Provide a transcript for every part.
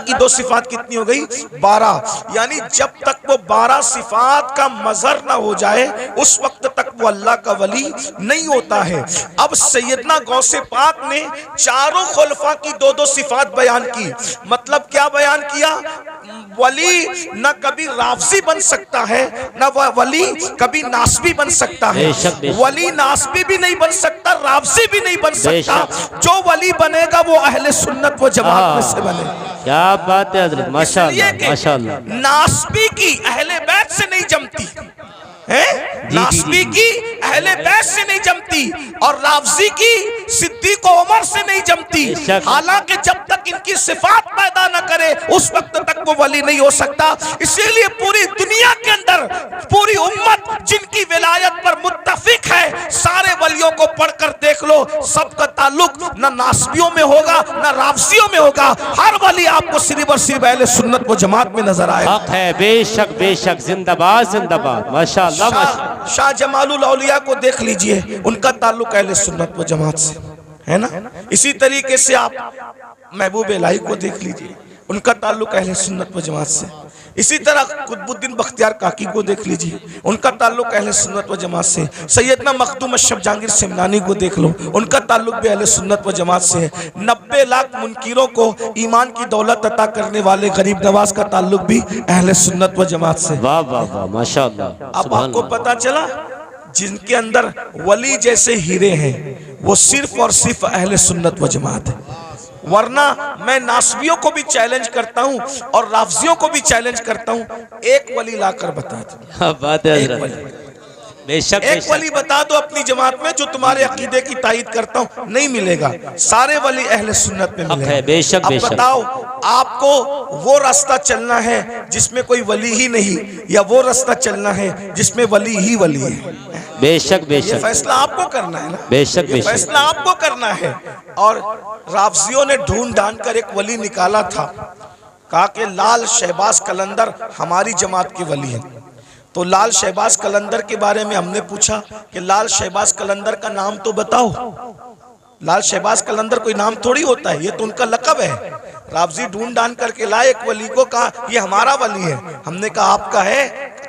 की 2 सिफात कितनी हो गई? 12। यानी जब तक वो 12 सिफात का मजहर ना हो जाए उस वक्त तक वो अल्लाह का वली नहीं होता है। अब सैयदना गौसे पाक ने चारों खुलफा की 2-2 सिफात बयान की। मतलब क्या बयान किया? वली न कभी राफजी बन सकता है, न वली कभी नासबी बन सकता है। वली नासबी भी नहीं बन सकता, राफजी भी नहीं बन सकता। जो वली बनेगा वो अहले सुन्नत व जमात में से बने। क्या बात है हजरत, माशाअल्लाह माशाअल्लाह। नासबी की अहले बैत से नहीं जमती है, नासबी की अहले बैत से नहीं जमती, और राफजी की सिद्दीक व उमर से नहीं जमती। हालांकि जब तक इनकी सिफात पैदा न करे उस वक्त तक वो वली नहीं हो सकता। इसीलिए पूरी दुनिया के अंदर पूरी उम्मत जिनकी विलायत पर मुत्तफिक है, सारे वलियों को पढ़कर देख लो, सबका ताल्लुक न नासबियों में होगा न राफजियों में होगा। हर वली आपको सिर्फ और सिर्फ अहले सुन्नत व जमात में नजर आएगा। हक है, बेशक बेशक, जिंदाबाद जिंदाबाद, माशाअल्लाह। शाह जमालुल औलिया को देख लीजिए, उनका ताल्लुक अहले सुन्नत व जमात से है ना। इसी तरीके से आप महबूब इलाही को देख लीजिए, उनका ताल्लुक अहले सुन्नत व जमात से। इसी तरह कुतुबुद्दीन बख्तियार काकी को देख लीजिए, उनका ताल्लुक अहले सुन्नत व जमात से। सैयदना मखदूम अशरफ जहांगीर सिमनानी को देख लो, उनका ताल्लुक भी अहले सुन्नत व जमात से है। 90 लाख मुनकिरों को ईमान की दौलत अता करने वाले गरीब नवाज का ताल्लुक भी अहले सुन्नत व जमात से। वाह वाह वाह, माशाअल्लाह। अब आपको पता चला जिनके अंदर वली जैसे हीरे हैं वो सिर्फ और सिर्फ अहले सुन्नत व जमात है। वरना मैं नासबियों को भी चैलेंज करता हूं और राफजियों को भी चैलेंज करता हूं, एक वली लाकर बता दो। क्या बात है हजरत, बेशक एक वली बता दो अपनी जमात में जो तुम्हारे अकीदे की तायीद करता हूं, नहीं मिलेगा। सारे वली अहले सुन्नत में मिलेगा। बेशक अब बेशक। बताओ आपको वो रास्ता चलना है जिसमें कोई वली ही नहीं, या वो रास्ता चलना है जिसमें वली ही वली है? बेशक बेशक, फैसला आपको करना है ना। बेशक बेशक, फैसला आपको करना है। और राफजियों ने ढूंढ ढांड कर एक वली निकाला था, कहा कि लाल शहबाज कलंदर हमारी जमात के वली हैं। तो लाल शहबाज कलंदर के बारे में हमने पूछा कि लाल शहबाज कलंदर का नाम तो बताओ। लाल शहबाज कलंदर कोई नाम थोड़ी होता है, ये तो उनका लक़ब है। राफजी ढूंढ ढांड करके लाए एक वली को, कहा ये हमारा वली है। हमने कहा आपका है,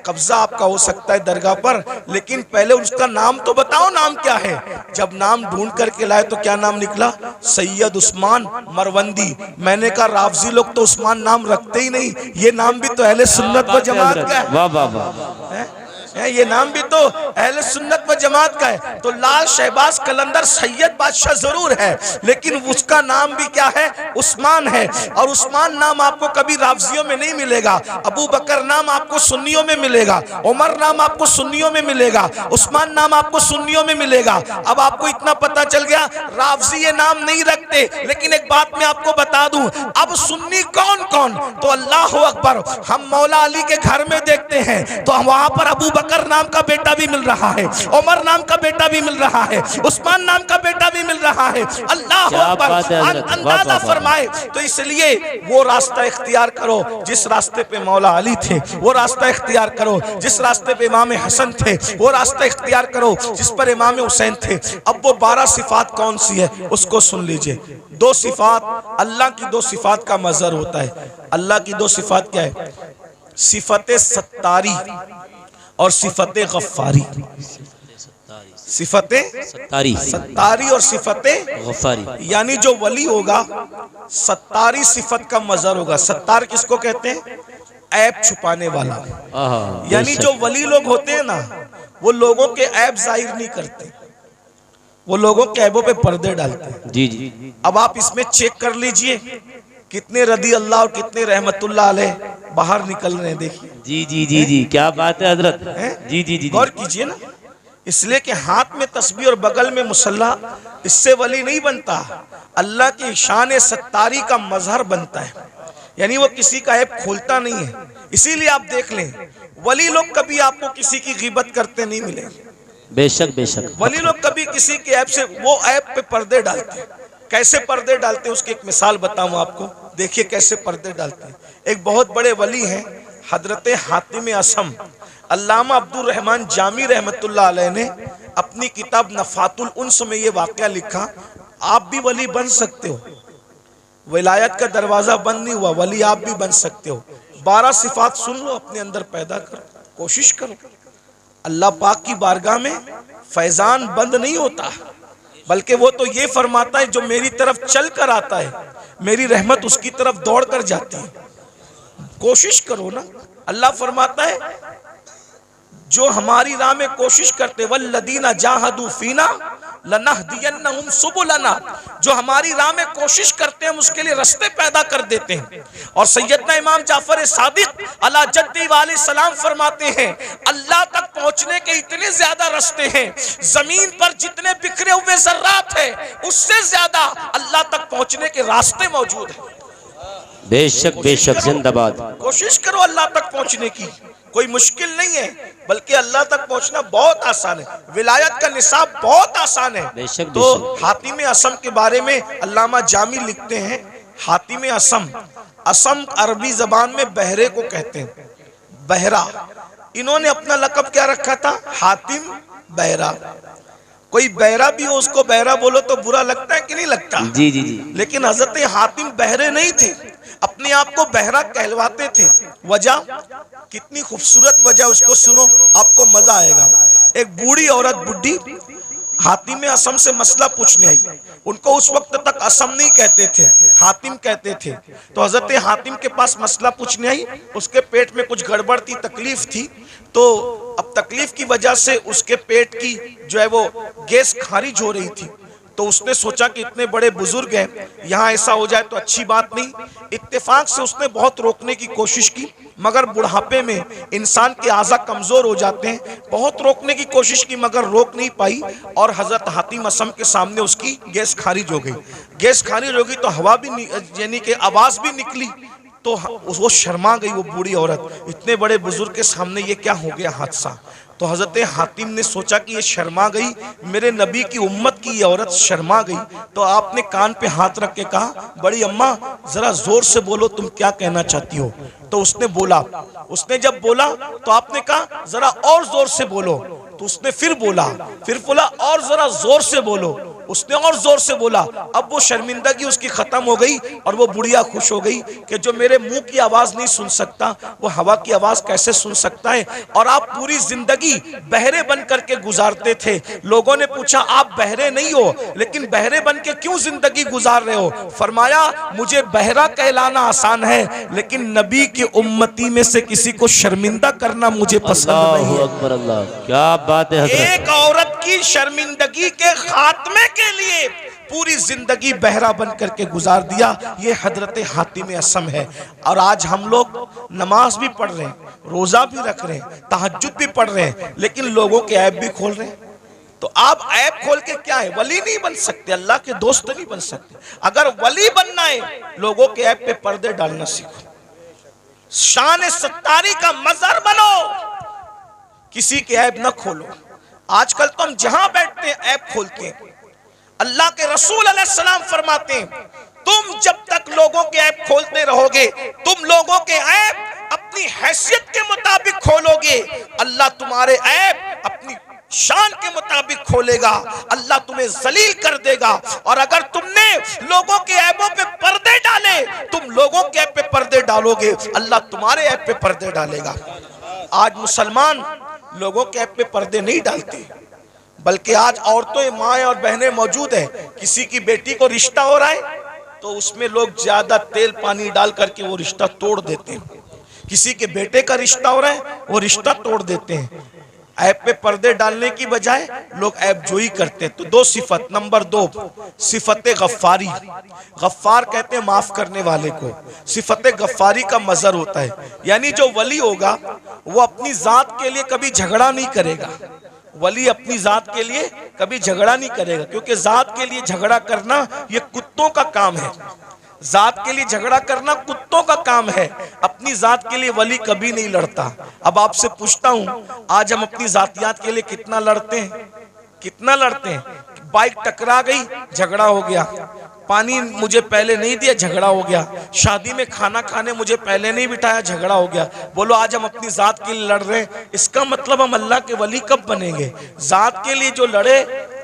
कब्जा आपका हो सकता है दरगाह पर, लेकिन पहले उसका नाम तो बताओ, नाम क्या है। जब नाम ढूंढ करके लाए तो क्या नाम निकला? सैयद उस्मान मरवंदी। मैंने कहा राफजी लोग तो उस्मान नाम रखते ही नहीं, ये नाम भी तो अहले सुन्नत व जमात का है। वाह वाह वाह, ये नाम भी तो अहले सुन्नत व जमात का है। तो लाल शहबाज कलंदर सैयद बादशाह जरूर है, लेकिन उसका नाम भी क्या है? उस्मान है। और उस्मान नाम आपको कभी राफजियों में नहीं मिलेगा। अबू बकर नाम आपको सुन्नियों में मिलेगा, उमर नाम आपको सुन्नियों में मिलेगा, उस्मान नाम आपको सुन्नियों में मिलेगा। अब आपको इतना पता चल गया राफजी ये नाम नहीं रखते। लेकिन एक बात मैं आपको बता दूं, अब सुन्नी कौन कौन? तो अल्लाह अकबर, हम मौला अली के घर में देखते हैं तो वहां पर अबू बकर नाम का बेटा भी मिल रहा है, उमर नाम का बेटा भी मिल रहा है, उस्मान नाम का बेटा भी मिल रहा है। अल्लाह अकबर, अंदाजा फरमाए। तो इसलिए वो रास्ता इख्तियार करो जिस रास्ते पे मौला अली थे, वो रास्ता इख्तियार करो जिस रास्ते पे इमाम हसन थे, वो रास्ता इख्तियार करो जिस पर इमाम हुसैन थे। अब वो 12 सिफात कौन सी है उसको सुन लीजिए। 2 सिफात, अल्लाह की 2 सिफात का मजहर होता है। अल्लाह की 2 सिफात क्या है? सिफत सत्तारी और सिफत गफ्फारी। सिफत सत्तारी और सिफत गफ्फारी। यानी जो वली होगा सत्तारी सिफत का मजहर होगा। सत्तार किसको कहते हैं? ऐब छुपाने वाला। यानी जो वली लोग होते हैं ना, वो लोगों के ऐब जाहिर नहीं करते, वो लोगों के ऐबों पे पर्दे डालते हैं। जी जी। अब आप इसमें चेक कर लीजिए कितने रदी अल्लाह और कितने रहमतुल्लाह अलैह बाहर निकल रहे हैं। देखिए जी जी जी जी, क्या बात है हजरत। जी जी जी, गौर कीजिए ना। इसलिए कि हाथ में तस्बीह और बगल में मुसल्ला, इससे वली नहीं बनता। अल्लाह की शान सत्तारी का मजहर बनता है, यानी वो किसी का ऐब खोलता नहीं है। इसीलिए आप देख लें वली लोग कभी आपको किसी की गीबत करते नहीं मिलेंगे। बेशक बेशक, वली लोग कभी किसी के ऐब से, वो ऐब पे पर्दे डालते हैं। कैसे पर्दे डालते हैं उसकी एक मिसाल बताऊं आपको। देखिए कैसे पर्दे डालते हैं। एक बहुत बड़े वली हैं हजरत हातिम असम। अल्लामा अब्दुल रहमान जामी रहमतुल्लाह अलैह ने अपनी किताब नफातुल उन्स में ये वाक़या लिखा। आप भी वली बन सकते हो, विलायत का दरवाजा बंद नहीं हुआ, वली आप भी बन सकते हो। 12 सिफात सुन लो, अपने अंदर पैदा करो, कोशिश करो। अल्लाह पाक की बारगाह में फैजान बंद नहीं होता, बल्कि वो तो ये फरमाता है जो मेरी तरफ चल कर आता है, मेरी रहमत उसकी तरफ दौड़ कर जाती है। कोशिश करो ना। अल्लाह फरमाता है जो हमारी राह में कोशिश करते, वल्लदीना जाहदू फीना लनहदियन्नहुम सुबुलना, जो हमारी राह में कोशिश करते हैं हम उसके लिए रास्ते पैदा कर देते हैं। और सैयदना इमाम जाफर सादिक अला जद्दी वाले सलाम फरमाते हैं अल्लाह तक पहुंचने के इतने ज्यादा रास्ते हैं, जमीन पर जितने बिखरे हुए जर्रात हैं उससे ज्यादा अल्लाह तक पहुंचने के रास्ते मौजूद हैं। बेशक बेशक जिंदाबाद। कोशिश करो अल्लाह तक पहुंचने की, कोई मुश्किल नहीं है, बल्कि अल्लाह तक पहुंचना बहुत आसान है। विलायत का निसाब बहुत आसान है। बेशक तो बेशक। हातिम असम के बारे में अल्लामा जामी लिखते हैं, हातिम असम, असम अरबी जबान में बहरे को कहते हैं, बहरा। इन्होंने अपना लकब क्या रखा था? हातिम बहरा। कोई बहरा भी हो उसको बहरा बोलो तो बुरा लगता है कि नहीं लगता? जी जी जी। लेकिन हजरत हातिम बहरे नहीं थे, अपने आप को बहरा कहलवाते थे। वजह, कितनी खूबसूरत वजह, उसको सुनो आपको मजा आएगा। एक बूढ़ी औरत, बुढ़ी, हातिम असम से मसला पूछने आई। उनको उस वक्त तक असम नहीं कहते थे, हातिम कहते थे। तो हजरत हातिम के पास मसला पूछने आई, उसके पेट में कुछ गड़बड़ थी, तकलीफ थी। तो अब तकलीफ की वजह से उसके पेट की जो है वो गैस खारिज हो रही थी। तो उसने सोचा कि इतने बड़े बुजुर्ग हैं, यहाँ ऐसा हो जाए तो अच्छी बात नहीं। इत्तेफाक से उसने बहुत रोकने की कोशिश की, मगर बुढ़ापे में इंसान के आज़ा कमज़ोर हो जाते हैं। बहुत रोकने की कोशिश की मगर रोक नहीं पाई, और हज़रत हातिम असम के सामने उसकी गैस खारिज हो गई। गैस खारिज हो गई तो हवा भी, यानी कि आवाज़ भी निकली। तो वो शर्मा गई, वो बूढ़ी औरत, इतने बड़े बुजुर्ग के सामने ये क्या हो गया हादसा। तो हजरत हातिम ने सोचा कि ये शर्मा गई, मेरे नबी की उम्मत की ये औरत शर्मा गई। तो आपने कान पे हाथ रख के कहा, बड़ी अम्मा जरा जोर से बोलो, तुम क्या कहना चाहती हो। तो उसने बोला, उसने जब बोला तो आपने कहा जरा और जोर से बोलो। तो उसने फिर बोला और जरा जोर से बोलो। उसने और जोर से बोला। अब वो शर्मिंदगी उसकी खत्म हो गई और वो बुढ़िया खुश हो गई कि जो मेरे मुंह की आवाज नहीं सुन सकता वो हवा की आवाज कैसे सुन सकता है। और आप पूरी जिंदगी बहरे बन करके गुजारते थे। लोगों ने पूछा आप बहरे नहीं हो, लेकिन बहरे बन के क्यों जिंदगी गुजार रहे हो। फरमाया मुझे बहरा कहलाना आसान है, लेकिन नबी की उम्मती में से किसी को शर्मिंदा करना मुझे पसंद नहीं है। अकबर अल्लाह, क्या बात है। एक औरत की शर्मिंदगी के खात्मे के लिए पूरी जिंदगी बहरा बन करके गुजार दिया, ये हजरत हातिम असम है। और आज हम लोग नमाज भी पढ़ रहे हैं, रोजा भी रख रहे हैं, तहज्जुद भी पढ़ रहे हैं, लेकिन लोगों के ऐब भी खोल रहे हैं। तो आप ऐब खोल के क्या है, वली नहीं बन सकते, अल्लाह के दोस्त नहीं बन सकते। अगर वली बनना है लोगों के ऐब पे पर्दे डालना सीखो, शान सत्तारी का मजहर बनो, किसी के ऐब न खोलो। आजकल तो हम जहां बैठते हैं ऐब खोलते हैं। अल्लाह के रसूल अलैहिस्सलाम फरमाते हैं तुम जब तक लोगों के ऐब खोलते रहोगे, तुम लोगों के ऐब अपनी हैसियत के मुताबिक खोलोगे, अल्लाह तुम्हारे ऐब अपनी शान के मुताबिक खोलेगा। अल्लाह तुम्हें जलील कर देगा। और अगर तुमने लोगों के ऐबों पे पर्दे डाले, तुम लोगों के ऐब पे पर्दे डालोगे, अल्लाह तुम्हारे ऐब पे पर्दे डालेगा। आज मुसलमान लोगों के ऐब पे पर्दे नहीं डालते, बल्कि आज औरतें, माएँ और बहनें मौजूद हैं। किसी की बेटी को रिश्ता हो रहा है तो उसमें लोग ज्यादा तेल पानी डाल करके वो रिश्ता तोड़ देते हैं। किसी के बेटे का रिश्ता हो रहा है वो रिश्ता तोड़ देते हैं। ऐब पे पर्दे डालने की बजाय लोग ऐब जोई करते हैं। तो दो सिफत, नंबर 2 सिफत गफ्फारी। गफ्फार कहते हैं माफ करने वाले को। सिफत गफ्फारी का मजहर होता है, यानी जो वली होगा वो अपनी जात के लिए कभी झगड़ा नहीं करेगा। वली अपनी जात के लिए कभी झगड़ा नहीं करेगा, क्योंकि जात के लिए झगड़ा करना ये कुत्तों का काम है। जात के लिए झगड़ा करना कुत्तों का काम है। अपनी जात के लिए वली कभी नहीं लड़ता। अब आपसे पूछता हूं, आज हम अपनी जातियात के लिए कितना लड़ते हैं? कितना लड़ते हैं? बाइक टकरा गई, झगड़ा हो गया। पानी मुझे पहले नहीं दिया, झगड़ा हो गया। शादी में खाना खाने मुझे पहले नहीं बिठाया, झगड़ा हो गया। बोलो आज हम अपनी जात के लिए लड़ रहे हैं, इसका मतलब हम अल्लाह के वली कब बनेंगे? जात के लिए जो लड़े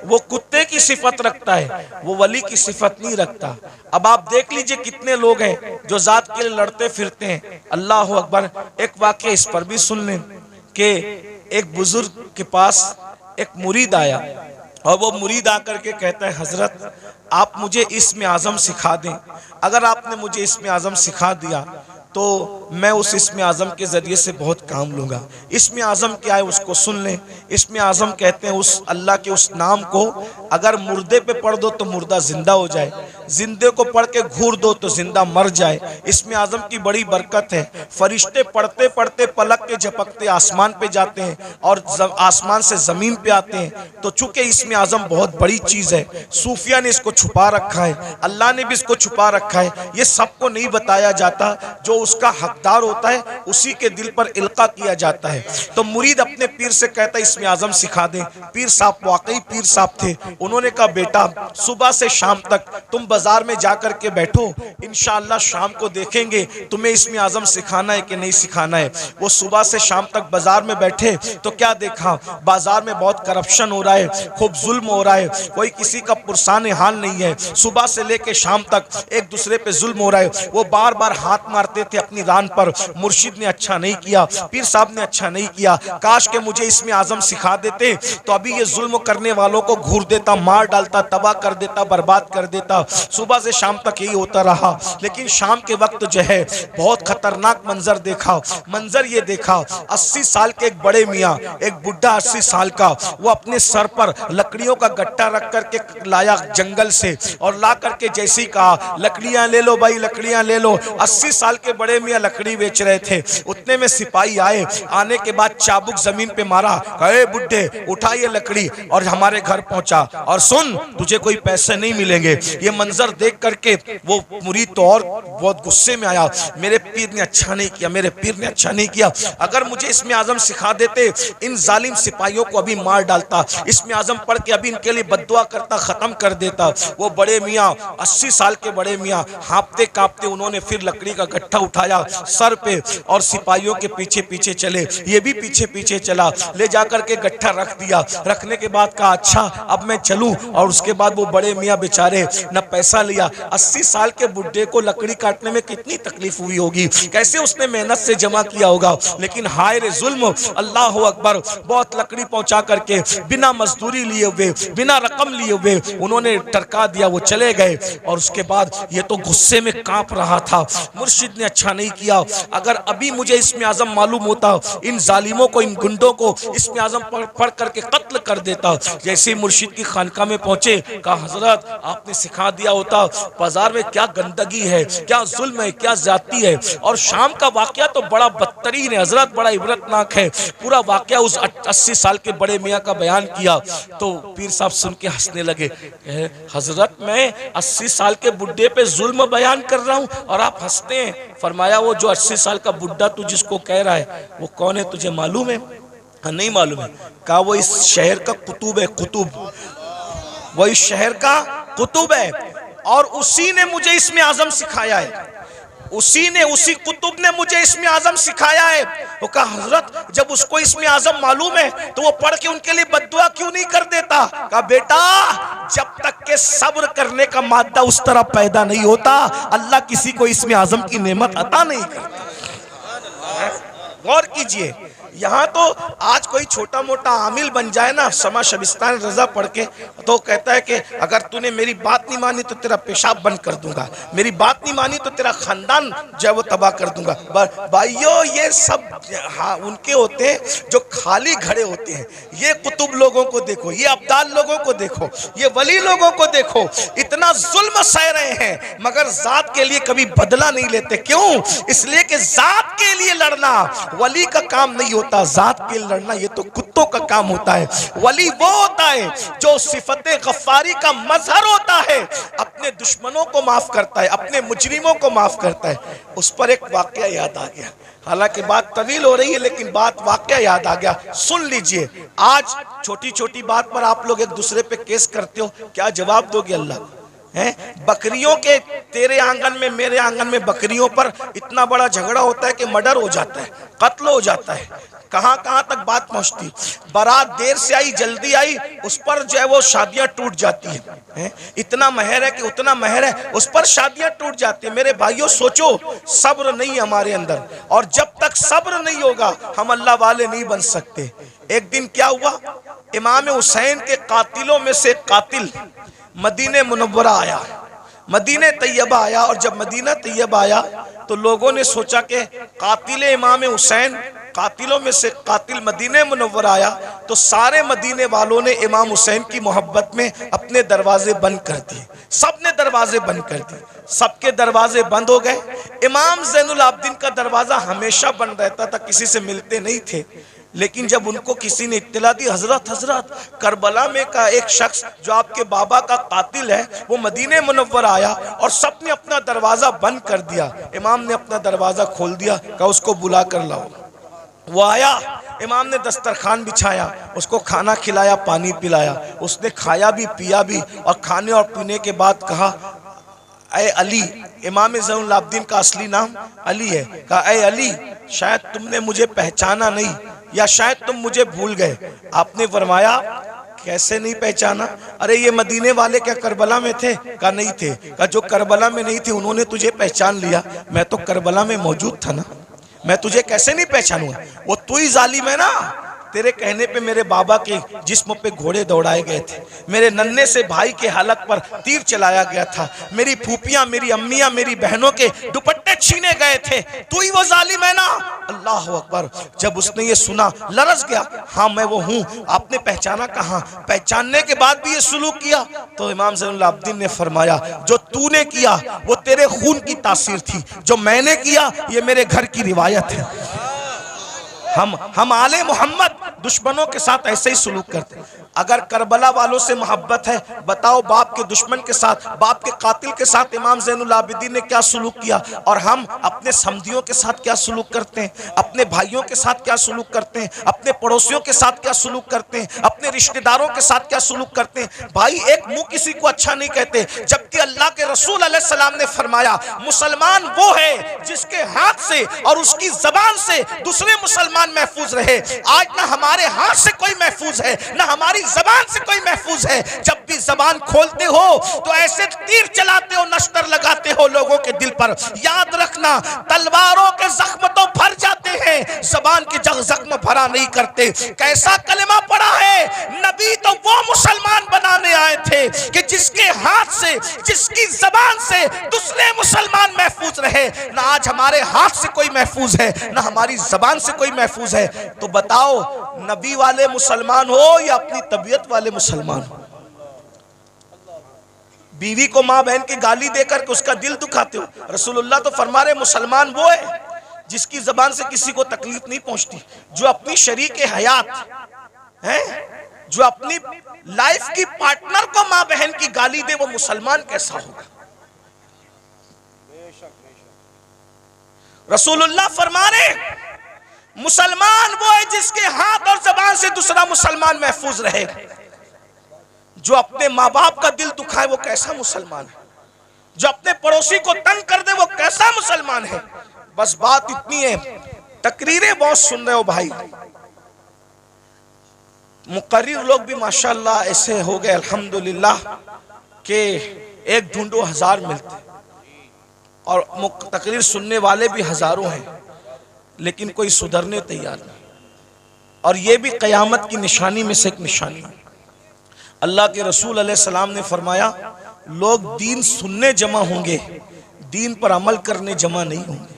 वो कुत्ते की सिफत रखता है, वो वली की सिफत नहीं रखता। अब आप देख लीजिए कितने लोग हैं जो जात के लिए लड़ते फिरते हैं। अल्लाह अकबर। एक वाक़या इस पर भी सुन लें कि एक बुजुर्ग के पास एक मुरीद आया और वो मुरीद आकर के कहता है, हजरत आप मुझे इस्म आज़म सिखा दें। अगर आपने मुझे इस्म आज़म सिखा दिया तो मैं उस इस्म आज़म के ज़रिए से बहुत काम लूँगा। इस्म आज़म क्या है उसको सुन लें। इस्म आज़म कहते हैं उस अल्लाह के उस नाम को अगर मुर्दे पे पढ़ दो तो मुर्दा जिंदा हो जाए, जिंदे को पढ़ के घूर दो तो जिंदा मर जाए। इस्म आज़म की बड़ी बरकत है। फरिश्ते पढ़ते पढ़ते पलक के झपकते आसमान पे जाते हैं और आसमान से ज़मीन पे आते हैं। तो चूँकि इस्म आज़म बहुत बड़ी चीज़ है, सूफिया ने इसको छुपा रखा है, अल्लाह ने भी इसको छुपा रखा है। ये सबको नहीं बताया जाता, जो उसका हकदार होता है उसी के दिल पर इल्का किया जाता है। तो मुरीद अपने पीर से कहता है इस्म आज़म सिखा दें। पीर साहब वाकई पीर साहब थे। उन्होंने कहा बेटा सुबह से शाम तक तुम बाजार में जाकर के बैठो, इंशाअल्लाह शाम को देखेंगे तुम्हें इस्म आज़म सिखाना है कि नहीं सिखाना है। वो सुबह से शाम तक बाजार में बैठे तो क्या देखा, बाजार में बहुत करप्शन हो रहा है, खूब जुल्म हो रहा है, कोई किसी का पुरसान हाल नहीं है। सुबह से लेके शाम तक एक दूसरे पे जुल्म हो रहा है। वो बार बार हाथ मारते थे अपनी रान पर, मुर्शिद ने अच्छा नहीं किया, पीर साहब ने अच्छा नहीं किया, काश के मुझे इस्म आज़म सिखा देते तो अभी ये जुल्म करने वालों को घूर देता, मार डालता, तबाह कर देता, बर्बाद कर देता। सुबह से शाम तक यही होता रहा। लेकिन शाम के वक्त जो है बहुत खतरनाक मंजर देखा। मंजर ये देखा, 80 साल के एक बड़े मियाँ, एक बुढ़ा 80 साल का, वो अपने सर पर लकड़ियों का गट्टा रख करके लाया जंगल से और ला करके जैसे ही कहा लकड़ियां ले लो भाई, लकड़ियां ले लो। 80 साल के बड़े मियाँ लकड़ी बेच रहे थे। उतने में सिपाही आए, आने के बाद चाबुक जमीन पे मारा, कहे बुड्ढे उठा ये लकड़ी और हमारे घर पहुंचा और सुन तुझे कोई पैसे नहीं मिलेंगे। ये मंजर देख करके वो मुरीद तो और बहुत गुस्से में आया, मेरे पीर ने अच्छा नहीं किया, मेरे पीर ने अच्छा नहीं किया। अगर मुझे इस्म आज़म सिखा देते इन जालिम सिपाहियों को अभी मार डालता, इस्म आज़म पढ़ के अभी इनके लिए बद्दुआ करता, खत्म कर देता। वो बड़े मियाँ 80 साल के बड़े मियाँ हाँपते कांपते उन्होंने फिर लकड़ी का गट्ठा उठाया सर पे और सिपाहियों के पीछे पीछे चले। ये भी पीछे पीछे चला, ले जाकर के गट्ठा रख दिया। रखने के बाद कहा अच्छा अब मैं चलूं। और उसके बाद वो बड़े मियाँ बेचारे न पैसा लिया। 80 साल के बुढ़े को लकड़ी काटने में कितनी तकलीफ हुई होगी, कैसे उसने मेहनत से जमा किया होगा। लेकिन हाय रे जुल्म, अल्लाह अकबर, बहुत लकड़ी पहुंचा करके बिना मजदूरी लिए हुए, बिना रकम लिए हुए उन्होंने टरका दिया, वो चले गए। और उसके बाद ये तो गुस्से में कांप रहा था, मुर्शिद ने अच्छा नहीं किया। अगर अभी मुझे इस्म आज़म मालूम होता, इन जालिमों को, इन गुंडों को इस्म आज़म पढ़ करके कत्ल कर देता। जैसे मुर्शिद की खानका में पहुंचे, कहा हजरत आपने सिखा दिया होता, बाजार में क्या गंदगी है, क्या जुल्म है, क्या ज्यादती है। और शाम का वाकया तो बड़ा बदतरीन है हजरत, बड़ा इबरतनाक है। पूरा वाकया उस 80 साल के बड़े मियाँ का बयान किया तो पीर साहब सुन के हंसने लगे। हजरत मैं 80 साल के बुढ़े पे जुल्म बयान कर रहा हूँ और आप हंसते हैं। फरमाया वो जो 80 साल का बुढ़ा तू जिसको कह रहा है वो कौन है, तुझे मालूम है? हाँ नहीं मालूम है। कहा वो इस शहर का कुतुब है, कुतुब, वो इस शहर का कुतुब है और उसी ने मुझे इस्म आज़म सिखाया है, उसी कुतुब ने मुझे इस्म आज़म सिखाया है। वो कहा हजरत जब उसको इस्म आज़म मालूम है तो वो पढ़ के उनके लिए बद्दुआ क्यों नहीं कर देता? कहा बेटा जब तक के सब्र करने का मादा उस तरह पैदा नहीं होता, अल्लाह किसी को इस्म आज़म की नेमत अता नहीं करता। गौर कीजिए, यहाँ तो आज कोई छोटा मोटा आमिल बन जाए ना, समा शबिस्तान रजा पढ़ के, तो कहता है कि अगर तूने मेरी बात नहीं मानी तो तेरा पेशाब बंद कर दूंगा, मेरी बात नहीं मानी तो तेरा खानदान जो है वो तबाह कर दूंगा। भाइयों ये सब हाँ उनके होते हैं जो खाली घड़े होते हैं। ये कुतुब लोगों को देखो, ये अब्दाल लोगों को देखो, ये वली लोगों को देखो, इतना जुल्म सह रहे हैं मगर जात के लिए कभी बदला नहीं लेते। क्यों? इसलिए कि जात के लिए लड़ना वली का काम नहीं होता, जात के लड़ना ये तो कुत्तों का काम होता है। वली वो होता है जो सिफते गफ्फारी का मजहर होता है, अपने दुश्मनों को माफ करता है, अपने मुजरिमों को माफ करता है। उस पर एक वाकया याद आ गया, हालांकि बात तवील हो रही है लेकिन बात वाकया याद आ गया, सुन लीजिए। आज छोटी छोटी बात पर आप लोग एक दूसरे पे केस करते हो, क्या जवाब दोगे अल्लाह को? हैं। बकरियों के तेरे आंगन में मेरे आंगन में बकरियों पर इतना बड़ा झगड़ा होता है कि मर्डर हो जाता है, कत्ल हो जाता है। कहां कहां तक बात पहुंचती। बारात देर से आई जल्दी आई, उस पर जो है वो शादियां टूट जाती हैं। इतना महर है कि उतना महर है, उस पर शादियां टूट जाती है। मेरे भाइयों सोचो, सब्र नहीं हमारे अंदर, और जब तक सब्र नहीं होगा हम अल्लाह वाले नहीं बन सकते। एक दिन क्या हुआ, इमाम हुसैन के कातिलों में से कातिल मदीने मुनव्वरा आया, मदीने तैयबा आया। और जब मदीना तैयबा आया तो लोगों ने सोचा कि कातिल इमाम हुसैन, कातिलों में से कातिल मदीने मुनव्वरा आया, तो सारे मदीने वालों ने इमाम हुसैन की मोहब्बत में अपने दरवाजे बंद कर दिए। सब ने दरवाजे बंद कर दिए, सबके दरवाजे बंद हो गए। इमाम ज़ैनुल आबिदीन का दरवाजा हमेशा बंद रहता था, किसी से मिलते नहीं थे। लेकिन जब उनको किसी ने इत्तला दी, हजरत करबला में का एक शख्स जो आपके बाबा का कातिल है वो मदीने मुनव्वरा आया, और सबने अपना दरवाजा बंद कर दिया। इमाम ने अपना दरवाजा खोल दिया, कहा उसको बुला कर लाओ। वो आया, इमाम ने दस्तरखान बिछाया, उसको खाना खिलाया, पानी पिलाया। उसने खाया भी पिया भी, और खाने और पीने के बाद कहा, ऐ अली, इमाम ज़ैनुल आबिदीन का असली नाम अली है, कहा ऐ अली, शायद तुमने मुझे पहचाना नहीं, या शायद तुम मुझे भूल गए। आपने फरमाया, कैसे नहीं पहचाना? अरे ये मदीने वाले क्या करबला में थे? कहा नहीं थे। कहा जो करबला में नहीं थे उन्होंने तुझे पहचान लिया, मैं तो करबला में मौजूद था ना, मैं तुझे कैसे नहीं पहचानूंगा? वो तू ही जालिम है ना। तेरे कहने पे मेरे बाबा के जिस्म पे घोड़े दौड़ाए गए थे, मेरे नन्हे से भाई के हलक पर तीर चलाया गया था, मेरी फूफियां, मेरी अम्मियां, मेरी बहनों के दुपट्टे छीने गए थे, तू ही वो जालिम है ना। अल्लाह अकबर। जब उसने ये सुना लरस गया, हाँ मैं वो हूँ। आपने पहचाना कहाँ? पहचानने के बाद भी ये सुलूक किया? तो इमाम ज़ैनुल आबिदीन ने फरमाया, जो तूने किया वो तेरे खून की तासीर थी, जो मैंने किया ये मेरे घर की रिवायत है। हम आले मोहम्मद दुश्मनों के साथ ऐसे ही सुलूक करते हैं। अगर करबला वालों से मोहब्बत है, बताओ बाप के दुश्मन के साथ, बाप के कातिल के साथ इमाम ज़ैनुल आबिदीन ने क्या सुलूक किया, और हम अपने समधियों के साथ क्या सुलूक करते हैं, अपने भाइयों के साथ क्या सुलूक करते हैं, अपने पड़ोसियों के साथ क्या सुलूक करते हैं, अपने रिश्तेदारों के साथ क्या सुलूक करते हैं। भाई एक मुंह किसी को अच्छा नहीं कहते, जबकि अल्लाह के रसूल अलैहिस्सलाम ने फरमाया, मुसलमान वो है जिसके हाथ से और उसकी जबान से दूसरे मुसलमान महफूज रहे। आज ना हमारे हाथ से कोई महफूज है, ना हमारी जबान से कोई महफूज है। जब भी जबान खोलते हो तो ऐसे तीर चलाते हो, नश्तर लगाते हो लोगों के दिल पर। याद रखना, तलवारों के जख्म तो भर जाते हैं, जबान के जख्म भरा नहीं करते। कैसा कलमा पड़ा है, नबी तो वो मुसलमान बनाने आए थे कि जिसके हाथ से, जिसकी जबान से दूसरे मुसलमान महफूज रहे। ना आज हमारे हाथ से कोई महफूज है, ना हमारी जबान से कोई महफूज है। तो बताओ, नबी वाले मुसलमान हो या अपनी तबीयत वाले मुसलमान हो? बीवी को मां बहन की गाली देकर के उसका दिल दुखाते हो। रसूलुल्लाह तो फरमा रहे, मुसलमान वो है जिसकी जबान से किसी को तकलीफ नहीं पहुंचती, जो अपनी शरीक हयात है, जो अपनी लाइफ की पार्टनर को मां बहन की गाली दे, वो मुसलमान कैसा होगा? रसूलुल्लाह फरमा रहे, मुसलमान वो है जिसके हाथ और जबान से दूसरा मुसलमान महफूज रहे। जो अपने माँ बाप का दिल दुखाए वो कैसा मुसलमान है? जो अपने पड़ोसी को तंग कर दे वो कैसा मुसलमान है? बस बात इतनी है। तकरीरें बहुत सुन रहे हो भाई, मुकर्रिर लोग भी माशाल्लाह ऐसे हो गए अल्हम्दुलिल्लाह के एक ढूंढो हजार मिलते, और तकरीर सुनने वाले भी हजारों हैं, लेकिन कोई सुधरने तैयार नहीं। और ये भी क़यामत की निशानी में से एक निशानी है। अल्लाह के रसूल अलैहिस्सलाम ने फरमाया, लोग दीन सुनने जमा होंगे, दीन पर अमल करने जमा नहीं होंगे।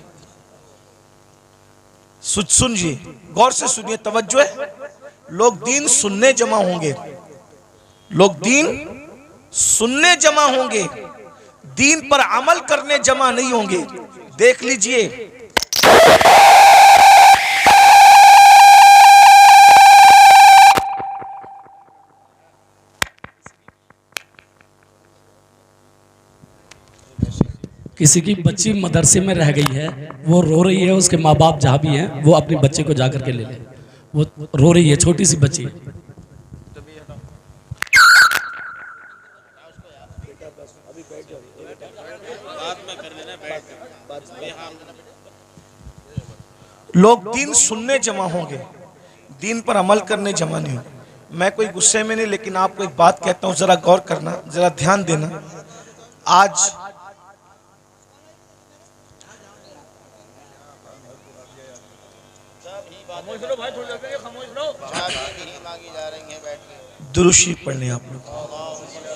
सुनिए, गौर से सुनिए, तवज्जो है। लोग दीन सुनने जमा होंगे, लोग दीन सुनने जमा होंगे, दीन पर अमल करने जमा नहीं होंगे। देख लीजिए, किसी की बच्ची मदरसे में रह गई है, वो रो रही है, उसके माँ बाप जहाँ भी हैं वो अपने बच्चे को जाकर के ले ले। वो रो रही है, छोटी सी बच्ची। लोग दीन सुनने जमा होंगे, दीन पर अमल करने जमा नहीं होंगे। मैं कोई गुस्से में नहीं, लेकिन आपको एक बात कहता हूं, जरा गौर करना, जरा ध्यान देना। आज दुरूशी पढ़ने आप लोग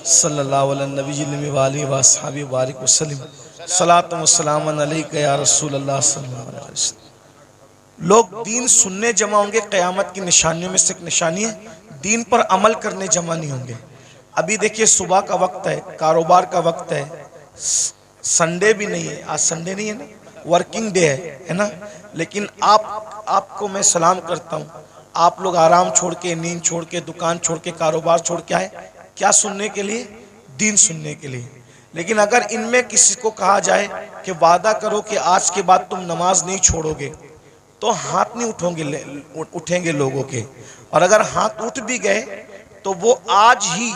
सल्लल्लाहु अलैहि वसल्लम सलातु व सलाम अलैका या रसूल अल्लाह सल्लल्लाहु अलैहि वसल्लम। लोग दीन सुनने जमा होंगे, क़यामत की निशानियों में से एक निशानी है, दीन पर अमल करने जमा नहीं होंगे। अभी देखिए सुबह का वक्त है, कारोबार का वक्त है, संडे भी नहीं है, आज संडे नहीं है ना, वर्किंग डे है ना, लेकिन आपको मैं सलाम करता हूँ। आप लोग आराम छोड़ के, नींद छोड़ के, दुकान छोड़ के, कारोबार छोड़ के आए, क्या सुनने के लिए? दीन सुनने के लिए। लेकिन अगर इनमें किसी को कहा जाए कि वादा करो कि आज के बाद तुम नमाज नहीं छोड़ोगे, तो हाथ नहीं उठेंगे लोगों के। और अगर हाथ उठ भी गए तो वो आज ही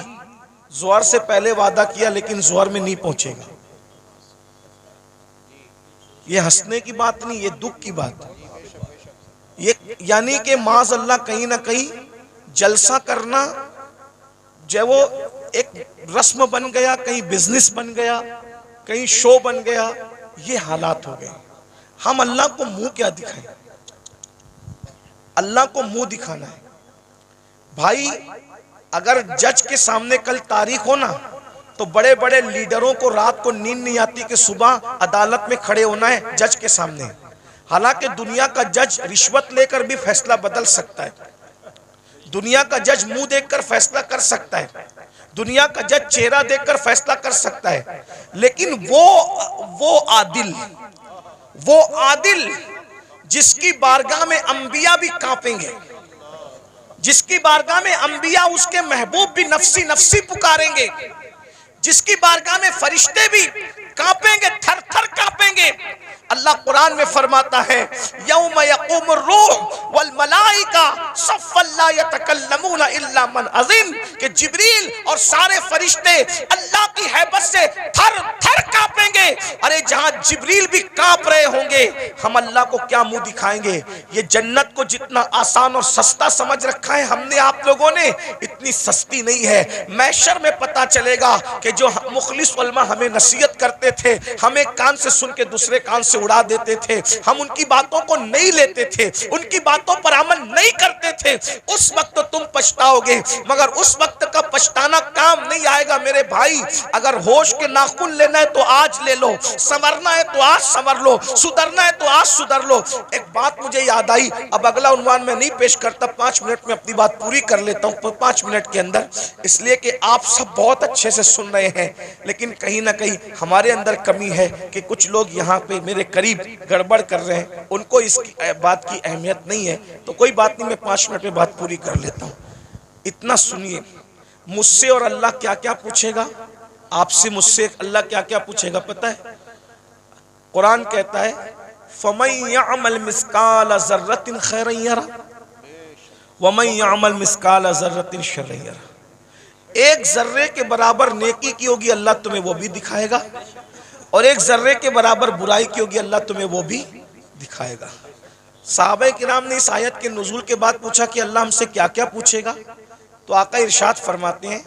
ज़ोहर से पहले वादा किया, लेकिन ज़ोहर में नहीं पहुंचेगा। ये हंसने की बात नहीं, ये दुख की बात है। ये यानी कि माज़ अल्लाह कहीं ना कहीं जलसा करना जो वो एक रस्म बन गया, कहीं बिजनेस बन गया, कहीं शो बन गया, ये हालात हो गए। हम अल्लाह को मुंह क्या दिखाएं? अल्लाह को मुंह दिखाना है भाई। अगर जज के सामने कल तारीख हो ना, तो बड़े बड़े लीडरों को रात को नींद नहीं आती कि सुबह अदालत में खड़े होना है जज के सामने। हालांकि दुनिया का जज रिश्वत लेकर भी फैसला बदल सकता है, दुनिया का जज मुंह देखकर फैसला कर सकता है, दुनिया का जज चेहरा देखकर फैसला कर सकता है, लेकिन वो आदिल जिसकी बारगाह में अंबिया भी कांपेंगे, जिसकी बारगाह में अंबिया उसके महबूब भी नफसी नफसी पुकारेंगे, जिसकी बारगाह में फरिश्ते भी कांपेंगे, थर थर कांपेंगे। अल्लाह कुरान में फरमाता है, यौम यक़ूमुर रूह वल मलाइका सफ़्फ़न ला यतकल्लमूना इल्ला मन अज़िन, कि जिब्रील और सारे फरिश्ते अल्लाह की हैबत से थर थर कांपेंगे। अरे जहां जिब्रील भी कांप रहे होंगे, हम अल्लाह को क्या मुंह दिखाएंगे? ये जन्नत को जितना आसान और सस्ता समझ रखा है हमने, आप लोगों ने, इतनी सस्ती नहीं है। महशर में पता चलेगा कि जो मुखलिस उलमा हमें नसीहत करते थे, हमें कान से सुन के दूसरे कान से उड़ा देते थे, हम उनकी बातों को नहीं लेते थे, उनकी बातों पर अमल नहीं करते थे, उस वक्त तो तुम पछताओगे, मगर उस वक्त का पछताना काम नहीं आएगा मेरे भाई। अगर होश के नाखून लेना है तो आज ले लो, संवरना है तो आज संवर लो, सुधरना है तो आज सुधर लो। एक बात मुझे याद आई, अब अगला उन्वान में नहीं पेश करता, 5 मिनट में अपनी बात पूरी कर लेता हूँ 5 मिनट के अंदर, इसलिए कि आप सब बहुत अच्छे से सुन रहे हैं, लेकिन कहीं ना कहीं हमारे अंदर कमी है कि कुछ लोग यहाँ पे मेरे करीब गड़बड़ कर रहे हैं, उनको इस बात की अहमियत नहीं है। तो कोई बात नहीं, मैं 5 मिनट में बात पूरी कर लेता हूँ। इतना सुनिए, मुझसे और अल्लाह क्या क्या पूछेगा, आपसे मुझसे अल्लाह क्या क्या पूछेगा पता है? कुरान कहता है, फमन यअमल मिस्काल ज़र्रतिन खैरन यरा वमन यअमल मिस्काल ज़र्रतिन शर्रन यरा। एक जर्रे के बराबर नेकी की होगी, अल्लाह तुम्हें वो भी दिखाएगा, और एक जर्रे के बराबर बुराई की होगी, अल्लाह तुम्हें वो भी दिखाएगा। सहाबा किराम ने इस आयत के नुज़ूल के बाद पूछा कि अल्लाह हमसे क्या क्या पूछेगा, तो आका इरशाद फरमाते हैं,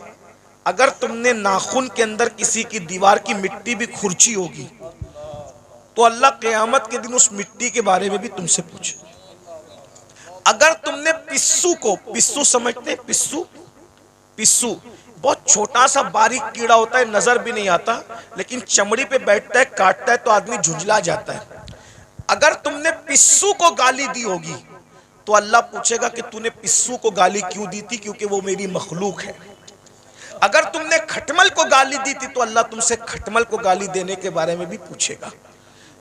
अगर तुमने नाखून के अंदर किसी की दीवार की मिट्टी भी खुरची होगी, तो अल्लाह क़यामत के दिन उस मिट्टी के बारे में भी तुमसे पूछे। अगर तुमने पिस्सू को, पिस्सू समझते, पिस्सू बहुत छोटा सा बारीक कीड़ा होता है, नजर भी नहीं आता, लेकिन चमड़ी पे बैठता है, काटता है तो आदमी झुंझला जाता है। अगर तुमने पिस्सू को गाली दी होगी, तो अल्लाह पूछेगा कि तूने पिस्सू को गाली क्यों दी थी, क्योंकि वो मेरी मखलूक है। अगर तुमने खटमल को गाली दी थी, तो अल्लाह तुमसे खटमल को गाली देने के बारे में भी पूछेगा।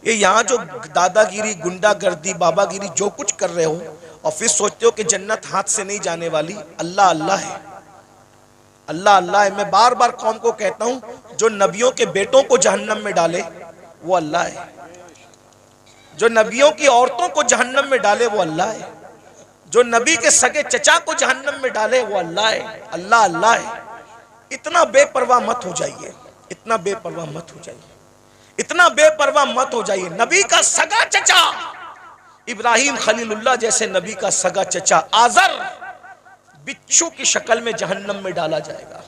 ये यहाँ जो दादागिरी, गुंडागर्दी, बाबागिरी जो कुछ कर रहे हो, और फिर सोचते हो कि जन्नत हाथ से नहीं जाने वाली, अल्लाह अल्लाह है, अल्लाह अल्लाह है। मैं बार बार कौम को कहता हूं, जो नबियों के बेटों को जहन्नम में डाले वो अल्लाह है, जो नबियों की औरतों को जहन्नम में डाले वो अल्लाह है, जो नबी के सगे चचा को जहन्नम में डाले वो अल्लाह है। अल्लाह अल्लाह है। इतना बेपरवाह मत हो जाइए, इतना बेपरवाह मत हो जाइए, इतना बेपरवाह मत हो जाइए। नबी का सगा चचा इब्राहिम खलीलुल्लाह जैसे नबी का सगा चचा आजर बिच्छू की शक्ल में जहन्नम में डाला जाएगा।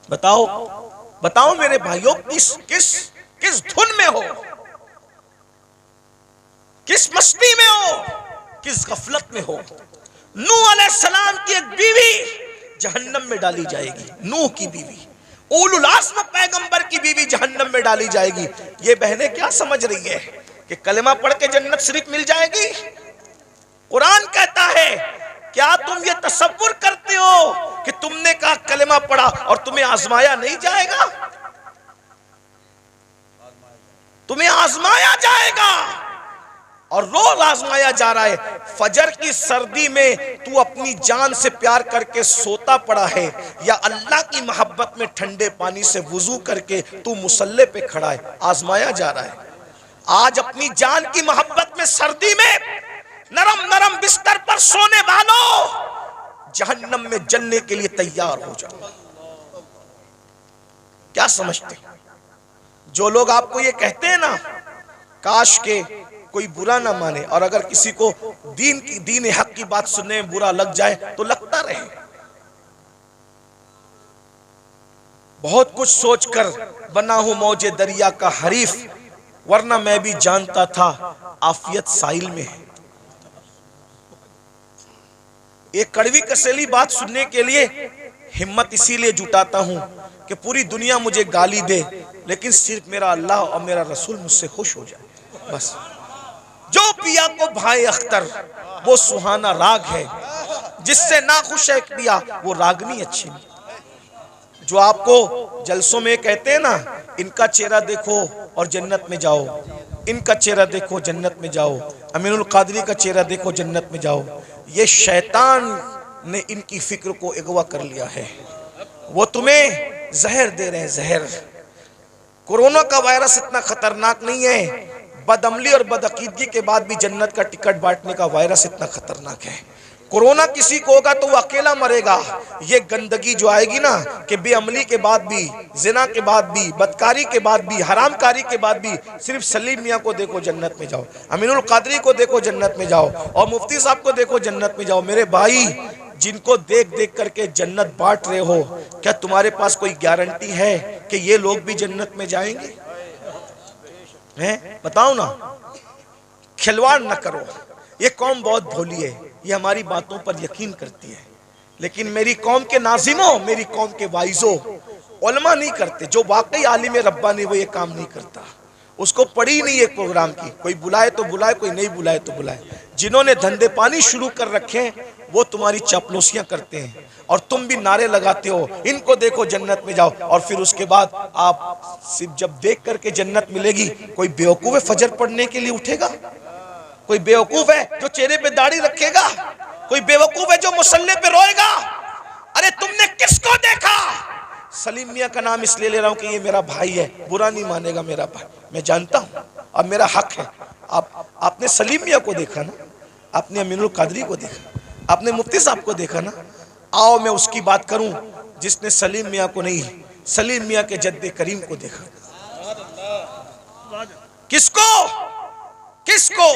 बताओ बताओ मेरे भाइयों, किस किस किस धुन में हो, किस मस्ती में हो, किस गफलत में हो। नूह अलैहिस्सलाम की एक बीवी जहन्नम में डाली जाएगी, नूह की बीवी, उलुल आज़्म पैगंबर की बीवी जहन्नम में डाली जाएगी। ये बहनें क्या समझ रही है कि कलमा पढ़ के जन्नत शरीफ मिल जाएगी? कुरान कहता है, क्या तुम ये तसव्वुर करते हो कि तुमने कहा कलमा पढ़ा और तुम्हें आजमाया नहीं जाएगा? तुम्हें आजमाया जाएगा और रोज आजमाया जा रहा है। फजर की सर्दी में तू अपनी जान से प्यार करके सोता पड़ा है, या अल्लाह की मोहब्बत में ठंडे पानी से वुजू करके तू मुसल्ले पे खड़ा है, आजमाया जा रहा है। आज अपनी जान की मोहब्बत में सर्दी में नरम नरम बिस्तर पर सोने वालों, जहन्नम में जलने के लिए तैयार हो जाओ। क्या समझते हैं? जो लोग आपको ये कहते हैं ना, काश के कोई बुरा ना माने, और अगर किसी को दीन हक की बात सुनने में बुरा लग जाए तो लगता रहे। बहुत कुछ सोचकर बना हूं मौजे दरिया का हरीफ, वरना मैं भी जानता था आफियत साहिल में है। एक कड़वी कसेली बात सुनने के लिए हिम्मत इसीलिए जुटाता हूं कि पूरी दुनिया मुझे गाली दे, लेकिन सिर्फ मेरा अल्लाह और मेरा रसूल मुझसे खुश हो जाए, बस। जो पिया को भाई अख्तर वो सुहाना राग है, जिससे ना खुश है पिया वो रागनी अच्छी नहीं। जो आपको जलसों में कहते हैं ना, इनका चेहरा देखो और जन्नत में जाओ, इनका चेहरा देखो जन्नत में जाओ, अमीनुल कादरी का चेहरा देखो जन्नत में जाओ, ये शैतान ने इनकी फिक्र को अगवा कर लिया है। वो तुम्हें जहर दे रहे हैं, जहर। कोरोना का वायरस इतना खतरनाक नहीं है, बदअमली और बदअकीदगी के बाद भी जन्नत का टिकट बांटने का वायरस इतना खतरनाक है। कोरोना किसी को होगा तो वो अकेला मरेगा। ये गंदगी जो आएगी ना, कि बेअमली के बाद भी, जिना के बाद भी, बदकारी के बाद भी, हरामकारी के बाद भी, सिर्फ सलीम मियाँ को देखो जन्नत में जाओ, अमीनुल कादरी को देखो जन्नत में जाओ, और मुफ्ती साहब को देखो जन्नत में जाओ। मेरे भाई, जिनको देख देख करके जन्नत बांट रहे हो, क्या तुम्हारे पास कोई गारंटी है कि ये लोग भी जन्नत में जाएंगे? हैं? बताओ ना। खिलवाड़ न करो। ये कौम बहुत भोली है, ये हमारी बातों पर यकीन करती है, लेकिन मेरी कौम के नाजिमों, मेरी कौम के वाइजों, उलमा नहीं करते। जो वाकई आलिम रब्बानी वो ये काम नहीं करता। उसको पड़ी नहीं है प्रोग्राम की, कोई बुलाए तो बुलाए, कोई नहीं बुलाए तो बुलाए। जिन्होंने धंधे पानी शुरू कर रखे हैं वो तुम्हारी चापलूसियां करते हैं, और तुम भी नारे लगाते हो, इनको देखो जन्नत में जाओ, और फिर उसके बाद आप सिर्फ जब देख करके जन्नत मिलेगी, कोई बेवकूफ है फजर पढ़ने के लिए उठेगा? कोई बेवकूफ है जो चेहरे पे दाढ़ी रखेगा? कोई बेवकूफ है जो मुसल्ले पे रोएगा? अरे तुमने किसको देखा? सलीम मियाँ का नाम इसलिए ले रहा हूं कि ये मेरा भाई है, बुरा नहीं मानेगा मेरा भाई, मैं जानता हूं, अब मेरा हक है। आपने सलीम मियाँ को देखा ना, आपने अमीनुल कादरी को देखा, आपने मुफ्ती साहब को देखा ना। आओ मैं उसकी बात करूं जिसने सलीम मियाँ को नहीं, सलीम मियाँ के जद्दे करीम को देखा। किसको? किसको?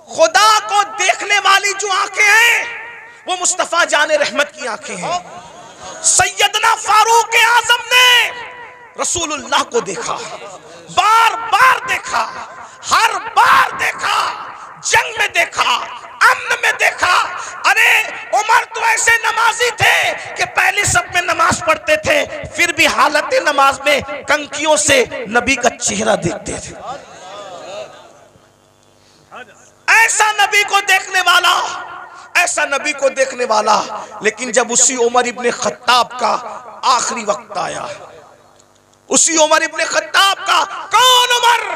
खुदा को देखने वाली जो आंखें हैं वो मुस्तफा जाने रहमत की आंखें हैं। सैयदना फारूक आजम ने रसूलुल्लाह को देखा, बार बार देखा, हर बार देखा, जंग में देखा, अमन में देखा। अरे उमर तो ऐसे नमाजी थे कि पहले सब में नमाज पढ़ते थे, फिर भी हालत नमाज में कंकियों से नबी का चेहरा देखते थे। ऐसा नबी को देखने वाला, ऐसा नबी को देखने वाला। लेकिन जब उसी उमर इब्ने खत्ताब का आखिरी वक्त आया, उसी उमर इब्ने खत्ताब का, कौन उमर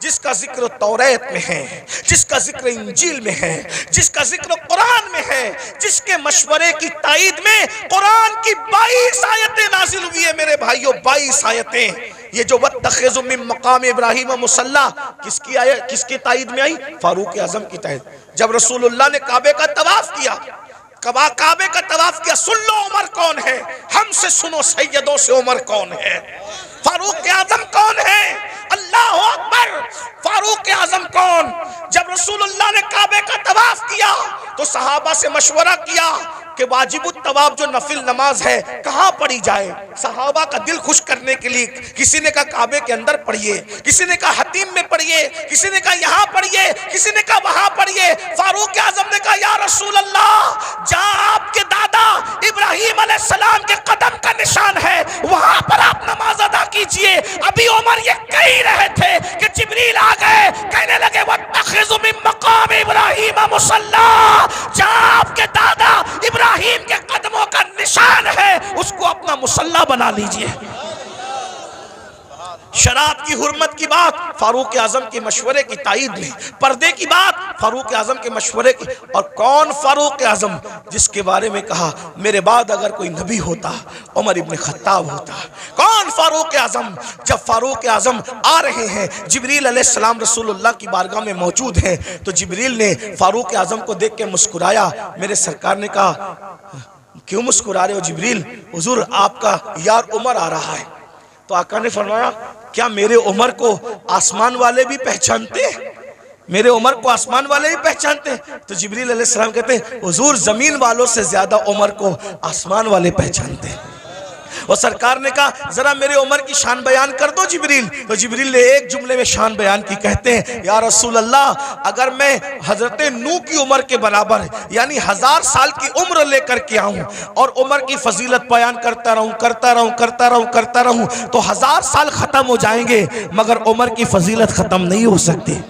जिसका जिक्र तौरात में है, जिसका जिक्र इंजील में है, जिसका जिक्र कुरान में है, जिसके मशवरे की ताईद में कुरान की 22 आयतें नाजिल हुई है मेरे भाइयों, 22 आयतें। ये जो वत्तखिज़ु मिन मकाम इब्राहीम मुसल्ला, किसकी आयत, किसकी ताईद में आई? फारूक आजम की ताईद। जब रसूलुल्लाह ने काबे का तवाफ किया, काबे का तवाफ किया, सुन लो उमर कौन है, हमसे सुनो सैयदों से उमर कौन है। फारूक आजम कौन है? अल्लाह अकबर। फारूक आजम कौन? जब रसूलुल्लाह ने काबे का तवाफ किया तो सहाबा से मशवरा किया कि वाजिबुत तवाफ जो नफिल नमाज है कहाँ पढ़ी जाए। सहाबा का दिल खुश करने के लिए किसी ने कहा काबे के अंदर पढ़िए, किसी ने कहा हतीम में पढ़िए, किसी ने कहा यहाँ पढ़िए, किसी ने कहा वहां पढ़िए। फारूक आजम ने कहा या रसूल अल्लाह, जहाँ आपके दादा इब्राहिम अलैहिस्सलाम के कदम का निशान है वहां पर आप नमाज अदा कीजिए। अभी उमर ये कह ही रहे थे कि जिब्रील आ गए, कहने लगे वत्तखिज़ु मिन मक़ाम इब्राहिम मुसल्ला, जहाँ आपके दादा इब्राहिम के कदमों का निशान है उसको अपना मुसल्ला बना लीजिए। शराब की हुर्मत की बात फारूक आजम के मशवरे की ताईद में, पर्दे की बात फारूक आजम के मशवरे की। और कौन फारूक आजम जिसके बारे में कहा मेरे बाद अगर कोई नबी होता उमर इब्न खत्ताब होता। कौन फारूक आजम? जब फारूक आजम आ रहे हैं, जिब्रील अलैहिस्सलाम रसूलुल्लाह की बारगाह में मौजूद हैं, तो जिब्रील ने फारूक आजम को देख के मुस्कुराया। मेरे सरकार ने कहा क्यों मुस्कुरा रहे हो जिब्रील? हुजूर आपका यार उमर आ रहा है। तो आका ने फरमाया क्या मेरे उमर को आसमान वाले भी पहचानते? मेरे उमर को आसमान वाले भी पहचानते? तो जिब्रील अलैहिस्सलाम कहते हैं हुजूर जमीन वालों से ज्यादा उमर को आसमान वाले पहचानते। और सरकार ने कहा जरा मेरे उमर की शान बयान कर दो जिब्रील। तो जिब्रील ने एक जुमले में शान बयान की। कहते हैं या रसूल अल्लाह, अगर मैं हजरत नूह की उम्र के बराबर यानी 1000 साल की उम्र लेकर के आऊं और उम्र की फजीलत बयान करता रहूं तो 1000 साल खत्म हो जाएंगे मगर उम्र की फजीलत खत्म नहीं हो सकती।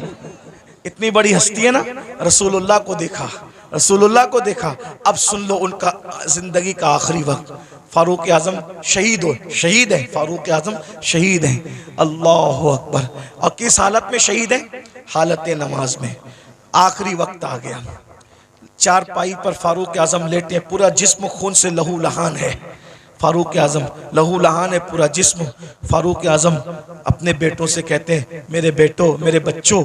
इतनी बड़ी हस्ती है ना। रसूलुल्लाह को देखा, रसूलुल्लाह को देखा। अब सुन लो उनका जिंदगी का आखिरी वक्त। फारूक आजम शहीद है, फारूक आजम शहीद हैं। अल्लाह अकबर। और किस हालत में शहीद हैं? हालत नमाज में। आखिरी वक्त आ गया, चारपाई पर फारूक आजम लेटे, पूरा जिस्म खून से लहू लहान है। फारूक आजम लहू लहान है पूरा जिस्म। फारूक आजम अपने बेटों से कहते हैं मेरे बेटो, मेरे बच्चों,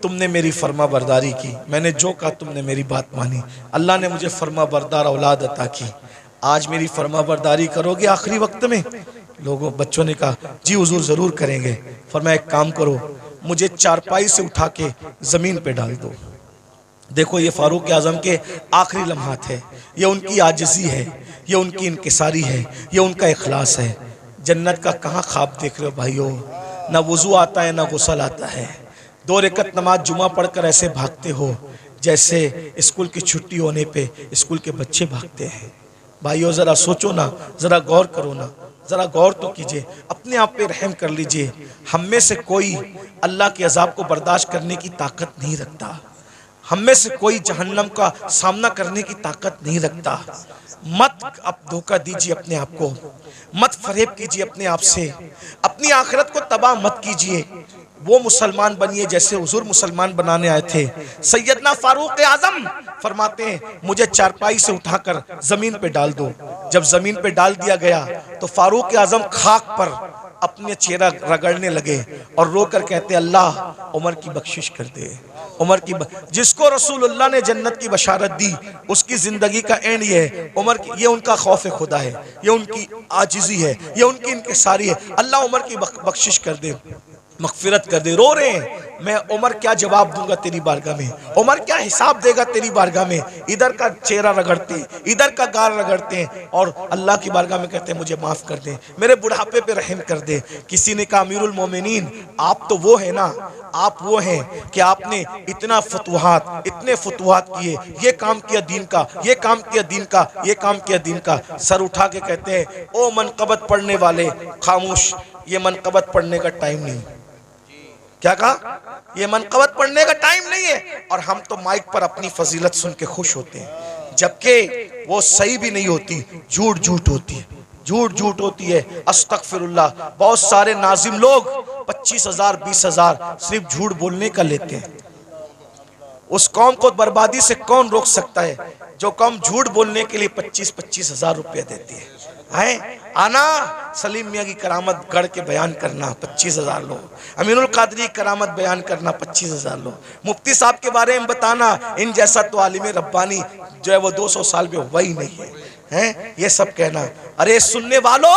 तुमने मेरी फर्मा बरदारी की, मैंने जो कहा तुमने मेरी बात मानी, अल्लाह ने मुझे फर्मा बरदार औलाद अता की, आज मेरी फर्मा बरदारी करोगे आखिरी वक्त में? लोगों बच्चों ने कहा जी हुजूर ज़रूर करेंगे। फरमाया एक काम करो, मुझे चारपाई से उठा के ज़मीन पे डाल दो। देखो ये फारूक आजम के आखिरी लम्हात है, ये उनकी आजिज़ी है, ये उनकी इनकिसारी है, ये उनका इखलास है। जन्नत का कहाँ ख्वाब देख रहे हो भाइयों? ना वुज़ू आता है ना गुस्ल आता है। 2 रकत नमाज जुमा पढ़कर ऐसे भागते हो जैसे स्कूल की छुट्टी होने पे स्कूल के बच्चे भागते हैं। भाइयों ज़रा सोचो ना, ज़रा गौर करो ना, ज़रा गौर तो कीजिए, अपने आप पे रहम कर लीजिए। हम में से कोई अल्लाह के अज़ाब को बर्दाश्त करने की ताकत नहीं रखता, हम में से कोई जहन्नम का सामना करने की ताकत नहीं रखता। मत अब धोखा दीजिए अपने आप को, मत फरेब कीजिए अपने आप से, अपनी आखिरत को तबाह मत कीजिए। वो मुसलमान बनिए जैसे हुजूर मुसलमान बनाने आए थे। सैयदना फारूक आजम फरमाते हैं मुझे चारपाई से उठाकर जमीन पे डाल दो। जब जमीन पे डाल दिया गया तो फारूक आजम खाक पर अपने चेहरा रगड़ने लगे और रोकर कहते अल्लाह उमर की बख्शिश कर दे, उमर की जिसको रसूलुल्लाह ने जन्नत की बशारत दी उसकी जिंदगी का एंड ये है। उमर की ये उनका खौफ खुदा है, ये उनकी आजिज़ी है, ये उनकी इनकिसारी है। अल्लाह उमर की बख्शिश कर दे, मगफिरत कर दे। रो रहे हैं, मैं उमर क्या जवाब दूंगा तेरी बारगाह में, उमर क्या हिसाब देगा तेरी बारगाह में। इधर का चेहरा रगड़ते हैं, इधर का गाल रगड़ते हैं और अल्लाह की बारगाह में कहते हैं मुझे माफ़ कर दे, मेरे बुढ़ापे पे रहम कर दे। किसी ने कहा अमीरुल मोमिनीन आप तो वो है ना, आप वो हैं कि आपने इतना फतुहात, इतने फतुहात किए, ये काम किया दीन का, ये काम किया दीन का, ये काम किया दीन का। सर उठा के कहते हैं ओ मनक़बत पढ़ने वाले खामोश, ये मनक़बत पढ़ने का टाइम नहीं। क्या कहा? ये मनक़बत पढ़ने का टाइम नहीं है। और हम तो माइक पर अपनी फजीलत सुन के खुश होते हैं, जबकि वो सही भी नहीं होती, झूठ झूठ होती है, झूठ झूठ होती है। अस्तगफिरुल्लाह। बहुत सारे नाजिम लोग 25,000 20,000 सिर्फ झूठ बोलने का लेते हैं। उस कौम को बर्बादी से कौन रोक सकता है जो कौम झूठ बोलने के लिए 25,000 रुपये देती है। आना सलीम मियाँ की करामत गढ़ के बयान करना 25,000 लोग, अमीनुल कादरी की करामत बयान करना 25,000 लोग, मुफ्ती साहब के बारे में बताना, इन जैसा तो आलिम रब्बानी जो है वो 200 साल में हुआ ही नहीं है। ये सब कहना। अरे सुनने वालों,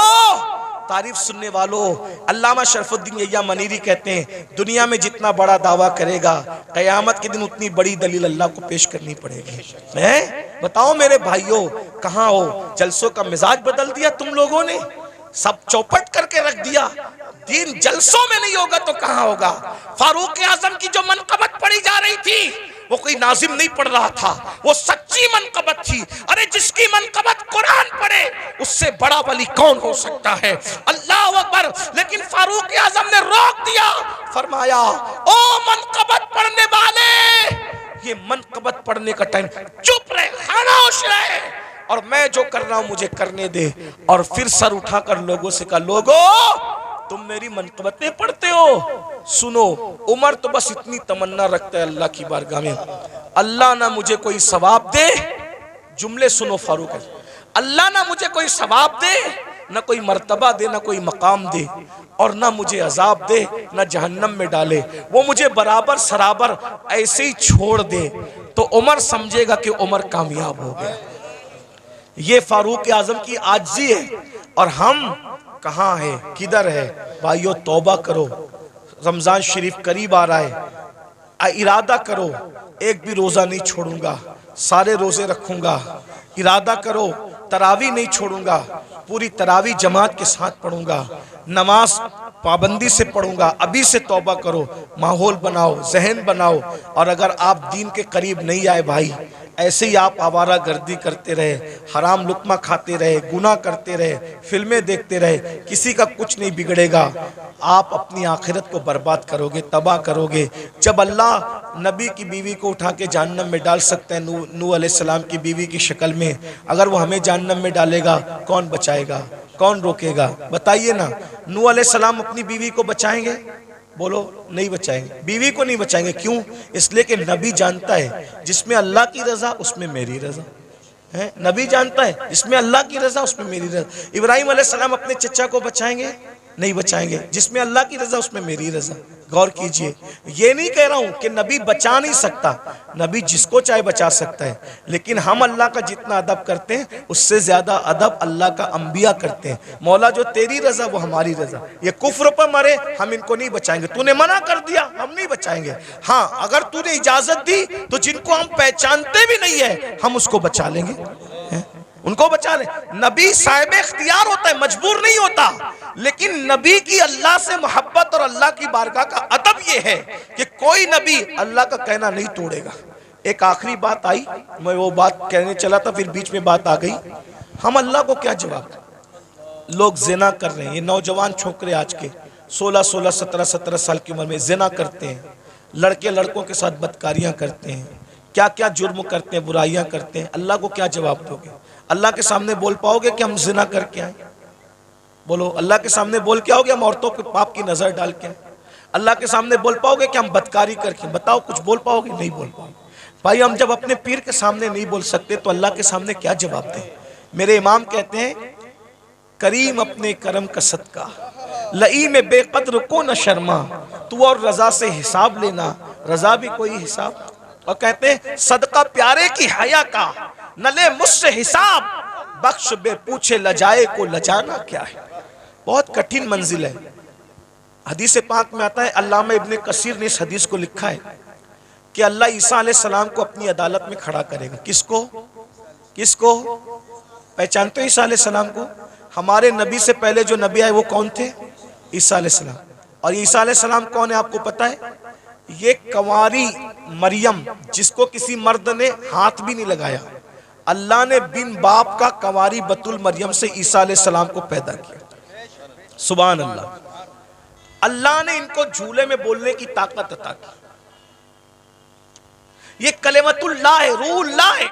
तारीफ सुनने वालों, अल्लामा शरफुद्दीन यहिया मनीरी कहते हैं दुनिया में जितना बड़ा दावा करेगा कयामत के दिन उतनी बड़ी दलील अल्लाह को पेश करनी पड़ेगी। हैं बताओ मेरे भाइयों, कहाँ हो? जलसों का मिजाज बदल दिया तुम लोगों ने, सब चौपट करके रख दिया। दीन जलसों में नहीं होगा तो कहाँ होगा? फारूक आजम की जो मनकबत पढ़ी जा रही थी वो कोई नाजिम नहीं पढ़ रहा था, वो सच्ची मनकबत थी। अरे जिसकी मनकबत कुरान पढ़े उससे बड़ा वली कौन हो सकता है? अल्लाह अकबर। लेकिन फारूक आजम ने रोक दिया, फरमाया ओ मनकबत पढ़ने वाले, ये मनकबत पढ़ने का टाइम, चुप रहे, खामोश रहे, और मैं जो कर रहा हूं मुझे करने दे। और फिर सर उठाकर लोगों से कहा, लोगों तुम मेरी मनकबतें पढ़ते हो? सुनो, उमर तो बस इतनी तमन्ना रखता है अल्लाह की बारगाह में, अल्लाह ना मुझे कोई सवाब दे, जुमले सुनो फारूक, अल्लाह ना मुझे कोई सवाब दे, ना कोई मर्तबा दे, ना कोई मकाम दे, और ना मुझे अजाब दे, ना जहन्नम में डाले, वो मुझे बराबर सराबर ऐसे ही छोड़ दे, तो उमर समझेगा कि उमर कामयाब हो गया। ये फारूक आजम की आजिज़ी है। और हम कहाँ है, किधर है? भाइयों तौबा करो, रमजान शरीफ करीब आ रहा है, इरादा करो एक भी रोजा नहीं छोड़ूंगा, सारे रोजे रखूंगा। इरादा करो तरावी नहीं छोड़ूंगा, पूरी तरावी जमात के साथ पढ़ूंगा, नमाज पाबंदी से पढ़ूंगा। अभी से तौबा करो, माहौल बनाओ, जहन बनाओ। और अगर आप दीन के करीब नहीं आए भाई, ऐसे ही आप आवारा गर्दी करते रहे, हराम लुक्मा खाते रहे, गुनाह करते रहे, फिल्में देखते रहे, किसी का कुछ नहीं बिगड़ेगा। आप अपनी आखिरत को बर्बाद करोगे, तबाह करोगे। जब अल्लाह नबी की बीवी को उठा के जहन्नम में डाल सकते हैं, नूह अलैहिस्सलाम की बीवी की शक्ल में, अगर वो हमें जहन्नम में डालेगा कौन बचाएगा, कौन रोकेगा? बताइए ना। नूह अलैहिस्सलाम अपनी बीवी को बचाएंगे? बोलो नहीं बचाएंगे, बीवी को नहीं बचाएंगे। क्यों? इसलिए कि नबी जानता है जिसमें अल्लाह की रजा उसमें मेरी रजा है। नबी जानता है जिसमें अल्लाह की रजा उसमें मेरी रजा। इब्राहिम अलैहिस्सलाम अपने चचा को बचाएंगे? नहीं बचाएंगे, जिसमें अल्लाह की रजा उसमें मेरी रजा। गौर कीजिए, ये नहीं कह रहा हूं कि नबी बचा नहीं सकता, नबी जिसको चाहे बचा सकता है, लेकिन हम अल्लाह का जितना अदब करते हैं उससे ज्यादा अदब अल्लाह का अंबिया करते हैं। मौला जो तेरी रजा वो हमारी रजा। ये कुफ्र पर मरे हम इनको नहीं बचाएंगे, तूने मना कर दिया हम नहीं बचाएंगे। हाँ, अगर तूने इजाजत दी तो जिनको हम पहचानते भी नहीं है हम उसको बचा लेंगे, उनको बचा ले। नबी साहिब इख्तियार होता है, मजबूर नहीं होता। लेकिन नबी की अल्लाह से मोहब्बत और अल्लाह की बारगाह का अदब यह है कि कोई नबी अल्लाह का कहना नहीं तोड़ेगा। एक आखिरी बात आई, मैं वो बात कहने चला था, फिर बीच में बात आ गई। हम अल्लाह को क्या जवाब दें? लोग जिना कर रहे हैं, ये नौजवान छोकरे आज के 16-16, 17-17 साल की उम्र में जिना करते हैं, लड़के लड़कों के साथ बदकारियां करते हैं, क्या क्या जुर्म करते हैं, बुराइयां करते हैं। अल्लाह को क्या जवाब दोगे? अल्लाह के सामने बोल पाओगे कि हम जिना करके आए? बोलो, अल्लाह के सामने बोल के आओगे हम औरतों के पाप की नजर डाल के आए? अल्लाह के सामने बोल पाओगे कि हम बदकारी करके? बताओ, कुछ बोल पाओगे? नहीं बोल पाओगे। भाई हम जब अपने पीर के सामने नहीं बोल सकते तो अल्लाह के सामने क्या जवाब दें? मेरे इमाम कहते हैं, करीम अपने करम का सदका, लई में बेकद्र को न शर्मा, तू और रजा से हिसाब लेना, रजा भी कोई हिसाब। और कहते हैं, सदका प्यारे की हया का, न ले मुझसे हिसाब, बख्श बे पूछे लजाए को लजाना क्या है। बहुत कठिन मंजिल है। हदीस पाक में आता है, अल्लामा इब्ने कसीर ने इस हदीस को लिखा है कि अल्लाह ईसा अलैहिस्सलाम को अपनी अदालत में खड़ा करेगा। किसको? किसको? पहचानते हो ईसा अलैहिस्सलाम को? हमारे नबी से पहले जो नबी आए वो कौन थे? ईसा अलैहिस्सलाम। और ईसा अलैहिस्सलाम कौन है आपको पता है? ये कंवारी मरियम, जिसको किसी मर्द ने हाथ भी नहीं लगाया, अल्लाह ने बिन बाप का कंवारी बतुल मरियम से ईसा अलैहिस्सलाम को पैदा किया। सुभान अल्लाह। अल्लाह ने इनको झूले में बोलने की ताकत अता की। ये कलेमतुल्लाह है, रूहुल्लाह है।